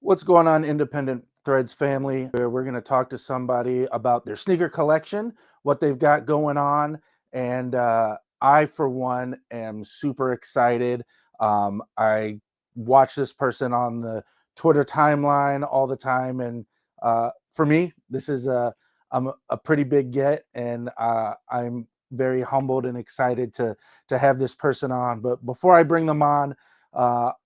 What's going on, Independent Threads family? We're going to talk to somebody about their sneaker collection, what they've got going on. And I, for one, am super excited. I watch this person on the Twitter timeline all the time. And for me, this is a pretty big get. And I'm very humbled and excited to have this person on. But before I bring them on,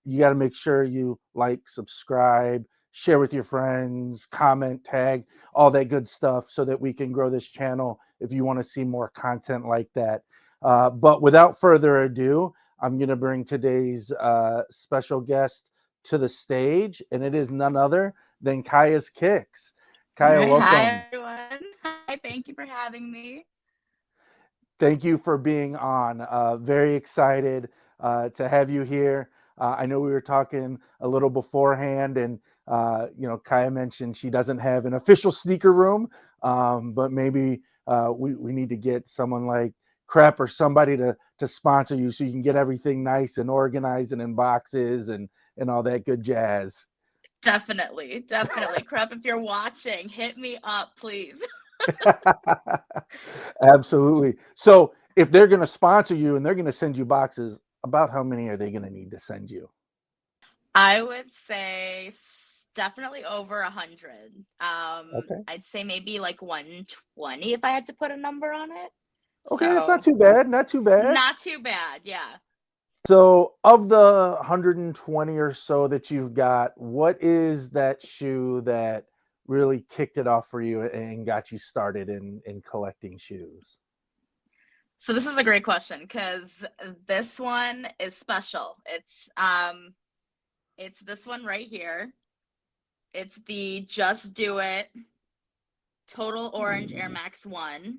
you got to make sure you like, subscribe, share with your friends, comment, tag, all that good stuff so that we can grow this channel if you want to see more content like that. But without further ado, I'm going to bring today's special guest to the stage, and it is none other than Kaya's Kicks. All Kaya, right. Hi, welcome. everyone. Hi. Thank you for having me. Thank you for being on. Very excited to have you here. I know we were talking a little beforehand, and Kaya mentioned she doesn't have an official sneaker room, but maybe we need to get someone like Crep or somebody to sponsor you so you can get everything nice and organized and in boxes and all that good jazz. Definitely. Crep, if you're watching, hit me up, please. Absolutely. So if they're going to sponsor you and they're going to send you boxes, about how many are they going to need to send you? I would say definitely over 100. Okay. I'd say maybe like 120 if I had to put a number on it. Okay, that's So not too bad. Not too bad. not too bad. Yeah. So, of the 120 or so that you've got, what is that shoe that really kicked it off for you and got you started in collecting shoes? So this is a great question because this one is special. It's this one right here. It's the Just Do It Total Orange Air Max 1.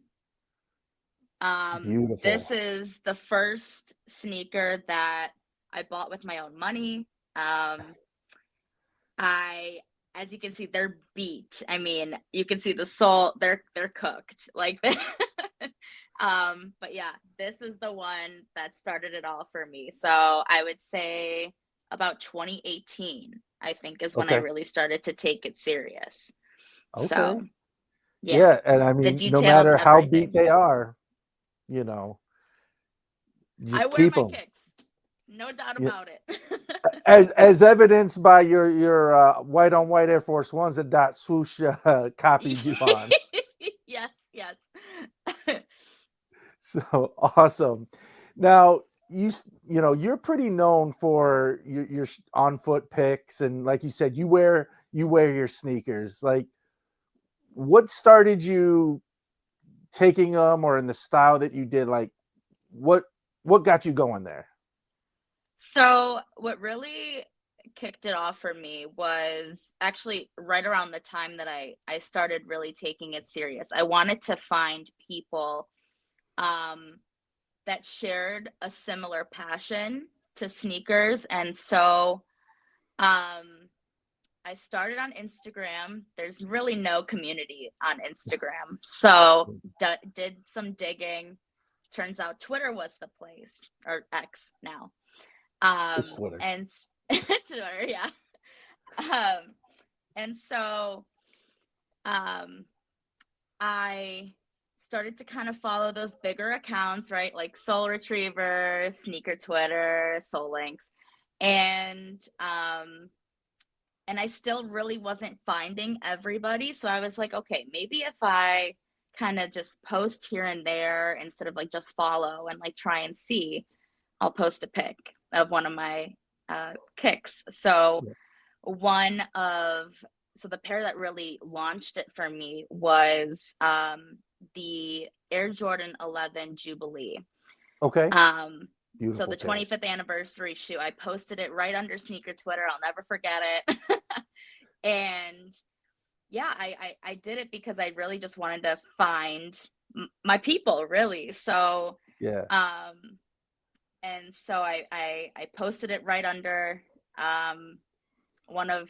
Beautiful. This is the first sneaker that I bought with my own money. I, as you can see, they're beat. I mean, you can see the sole, they're cooked. But yeah, this is the one that started it all for me. So I would say about 2018, I think, is when I Okay. really started to take it serious. Okay. So yeah, Yeah, and I the mean, no details, matter how beat everything. they are, you know, I just wear keep my them. kicks, no doubt Yeah. about it. As evidenced by your white on white Air Force Ones that Dot Swoosh copied you on. Yes, yes. So awesome. Now you're pretty known for your on foot picks, and like you said, you wear your sneakers. Like, what started you taking them, or in the style that you did? Like, what what got you going there? So, what really kicked it off for me was actually right around the time that I started really taking it serious. I wanted to find people um that shared a similar passion to sneakers, and so um I started on Instagram. There's really no community on Instagram. So, did some digging. Turns out Twitter was the place, or X now. It's Twitter. And Twitter, yeah. Um, and so um, I started to kind of follow those bigger accounts, right? Like Soul Retriever, Sneaker Twitter, Soul Links. And and I still really wasn't finding everybody. So I was like, okay, maybe if I kind of just post here and there instead of like just follow and like try and see, I'll post a pic of one of my kicks. So Yeah. one of so the pair that really launched it for me was the Air Jordan 11 Jubilee. Okay. Um, so Beautiful the pair. 25th anniversary shoe, I posted it right under sneaker Twitter. I'll never forget it. And yeah, I did it because I really just wanted to find my people, really. So Yeah. um and so I posted it right under one of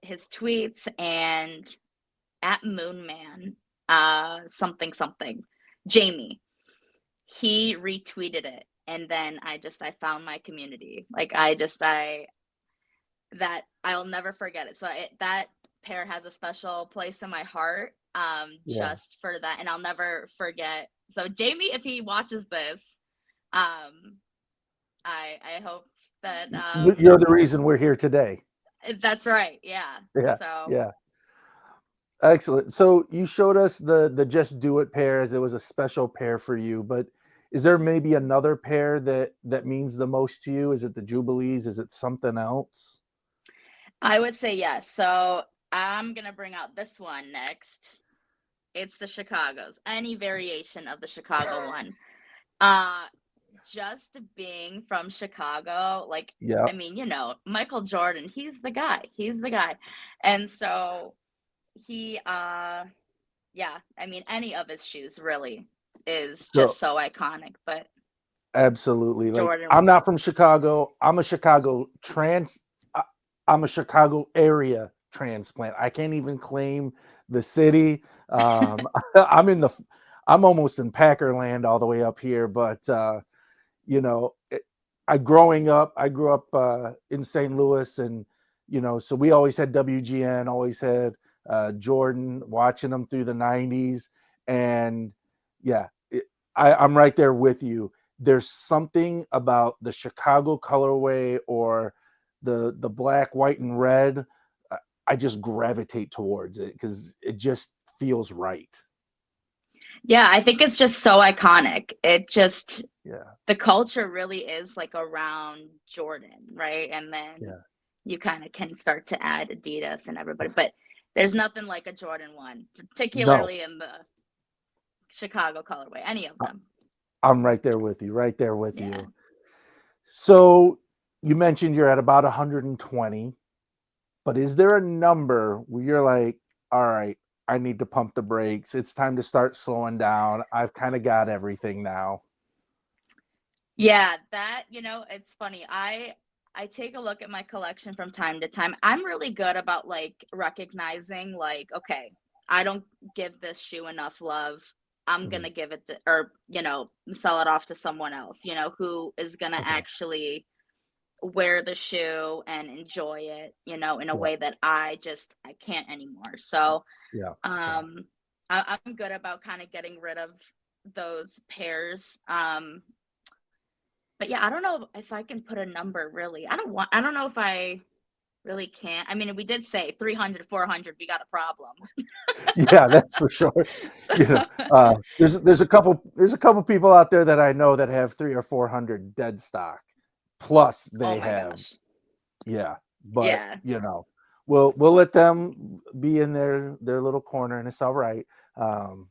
his tweets, and at Moonman something something Jamie, he retweeted it, and then I found my community. Like I that I'll never forget it. So that pair has a special place in my heart, Yeah. just for that, and I'll never forget. So Jamie, if he watches this, um, I hope that You're the reason we're here today. that's right. Yeah. Yeah. So Yeah. Excellent. So you showed us the Just Do It pair as it was a special pair for you, but is there maybe another pair that means the most to you? Is it the Jubilees? Is it something else? I would say yes. So I'm gonna bring out this one next. It's the Chicago's, any variation of the Chicago one. Uh, just being from Chicago, like, Yeah. I mean, Michael Jordan, he's the guy. He's the guy. And so he yeah, I mean, any of his shoes really is So just so iconic, but absolutely. Like Jordan. I'm not from Chicago. I- I'm a Chicago area transplant. I can't even claim the city. I'm in the I'm almost in Packerland all the way up here, but you know, it, I grew up in St. Louis, and so we always had WGN, always had Jordan, watching them through the '90s, and yeah, I'm right there with you. There's something about the Chicago colorway or the black, white, and red. I just gravitate towards it because it just feels right. Yeah, I think it's just so iconic. It just Yeah, the culture really is like around Jordan, right? And then yeah. you kind of can start to add Adidas and everybody, but there's nothing like a Jordan one, No, particularly in the Chicago colorway, any of them. I'm right there with you. Right there with Yeah. you. So you mentioned you're at about 120, but is there a number where you're like, all right, I need to pump the brakes. It's time to start slowing down. I've kind of got everything now. Yeah, that, it's funny. I take a look at my collection from time to time. I'm really good about like recognizing like, okay, I don't give this shoe enough love. I'm Mhm. gonna give it to, or, sell it off to someone else, who is gonna Okay. actually wear the shoe and enjoy it, in a Yeah. way that I can't anymore. So, Yeah. Yeah. um, I'm good about kind of getting rid of those pairs. But yeah, I don't know if I can put a number really. I don't know if I really can. I mean, we did say 300, 400. We got a problem. Yeah, that's for sure. So, You know, there's a couple people out there that I know that have 300 or 400 dead stock. Plus oh they my have, gosh. yeah, but Yeah. we'll let them be in their little corner, and it's all right. Um,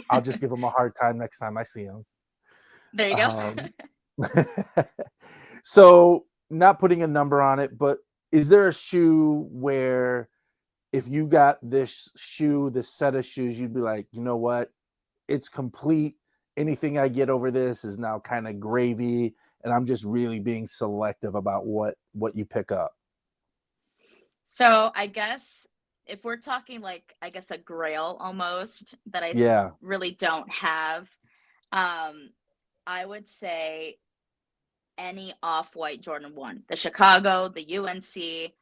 I'll just give them a hard time next time I see them. There you go. Um, so, not putting a number on it, but is there a shoe where if you got this set of shoes, you'd be like, you know what? It's complete. Anything I get over this is now kind of gravy, and I'm just really being selective about what you pick up. So I guess if we're talking like, I guess a grail almost that Yeah. really don't have, um, I would say any off-white Jordan 1. The Chicago, the UNC,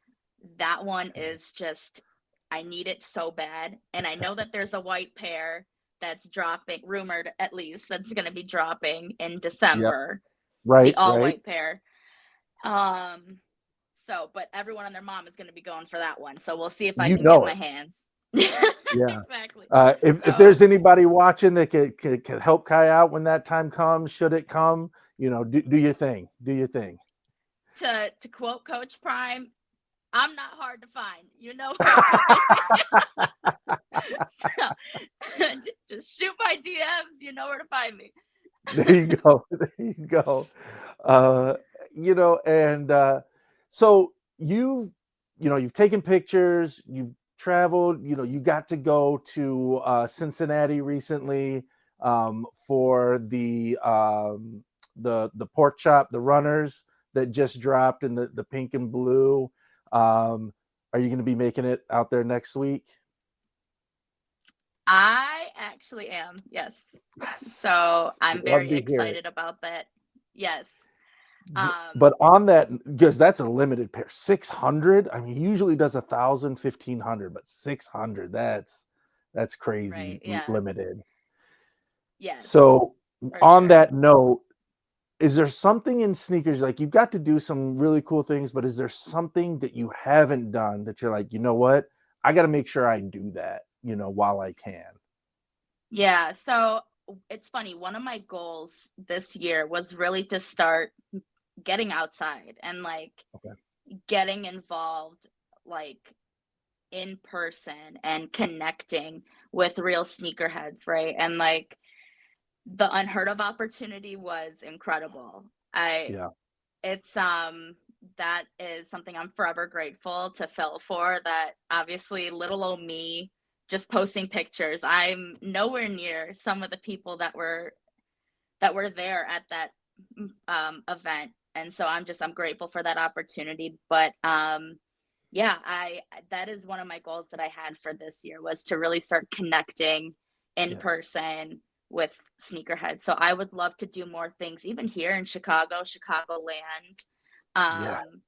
that one is just, I need it so bad. And I know that there's a white pair that's dropping, rumored at least, that's going to be dropping in Yep. December, the Right. all Right. white pair. Um, so, but everyone and their mom is going to be going for that one. So we'll see if I You can get know my it. hands. Yeah. Exactly. If So, there's anybody watching that could help Kai out when that time comes, should it come, do your thing. Do your thing. to quote Coach Prime, I'm not hard to find. You know where to find me. So, just shoot my DMs. You know where to find me. There you go. There you go. Uh, and so you've taken pictures, you've traveled, you got to go to Cincinnati recently for the pork chop, the runners that just dropped in the pink and blue. Are you going to be making it out there next week? I actually am. Yes. So Yes. I'm Love very to hear it. excited about that. Yes. Um, But on that, because that's a limited pair, 600. I mean, he usually does 1,000, 1,500, but 600. That's right. crazy Yeah. limited. Yes, So for on sure. that note, is there something in sneakers like you've got to do some really cool things, but is there something that you haven't done that you're like, you know what? I got to make sure I do that, while I can. Yeah. So it's funny. One of my goals this year was really to start getting outside and like Okay. getting involved, like in person and connecting with real sneakerheads, right? And like the unheard of opportunity was incredible. I Yeah. It's that is something I'm forever grateful to Phil for. That obviously little old me just posting pictures. I'm nowhere near some of the people that were there at that event. And so I'm grateful for that opportunity. But yeah, I that is one of my goals that I had for this year was to really start connecting in Yeah. person with sneakerheads. So I would love to do more things, even here in Chicago, Chicagoland. Yeah. Um,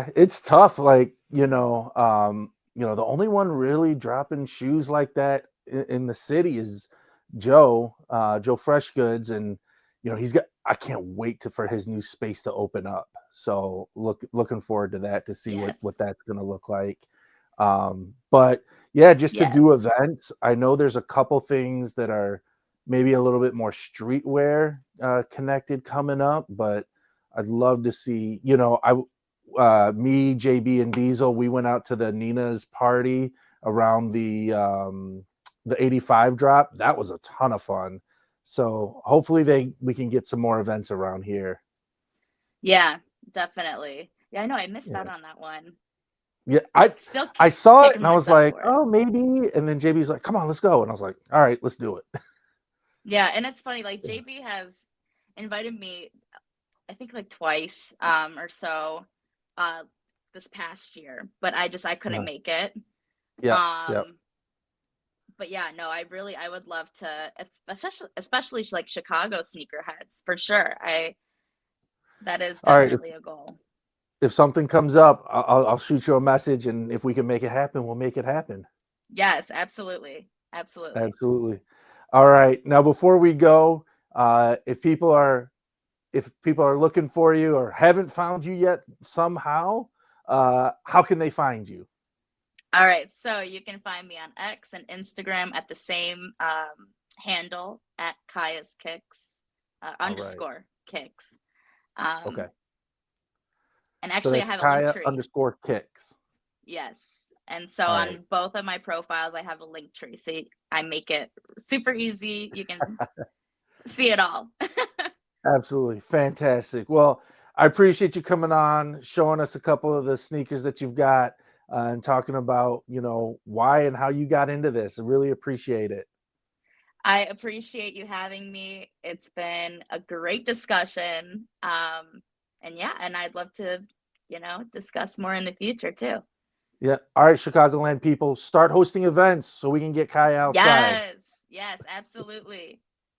It's tough. Like, the only one really dropping shoes like that in the city is Joe Fresh Goods. And, I can't wait for his new space to open up. So looking forward to that to see what yes, that's going to look like. But yeah, just to do yes, events. I know there's a couple things that are maybe a little bit more streetwear connected coming up, but I'd love to see, me, JB, and Diesel, we went out to the Nina's party around the 85 drop. That was a ton of fun. So hopefully we can get some more events around here. yeah, definitely. Yeah, I know I missed out Yeah. on that one. Yeah. I Still I saw it kicking and I was myself like, for it. oh, maybe. And then JB's like, come on, let's go. And I was like, all right, let's do it. Yeah, and it's funny, like Yeah. JB has invited me, I think like twice or so uh this past year, but I couldn't Uh, make it. yeah. Yeah. Um but yeah, no, I would love to, especially like Chicago sneakerheads for sure. I That is All right. definitely a goal. If something comes up, I'll shoot you a message. And if we can make it happen, we'll make it happen. Yes, absolutely. Absolutely. Absolutely. All right. Now, before we go, if people are looking for you or haven't found you yet somehow, how can they find you? All right, so you can find me on X and Instagram at the same handle at Kaya's Kicks All right. underscore kicks. Okay. Um, and So actually, I that's have a link Kaya tree. underscore kicks. Yes. And so All right. on both of my profiles, I have a link tree. So I make it super easy. You can see it all. Absolutely. Fantastic. Well, I appreciate you coming on, showing us a couple of the sneakers that you've got, and talking about, why and how you got into this. I really appreciate it. I appreciate you having me. It's been a great discussion. And yeah, and I'd love to, discuss more in the future too. Yeah. All right, Chicagoland people, start hosting events so we can get Kaya outside. Yes, yes, absolutely.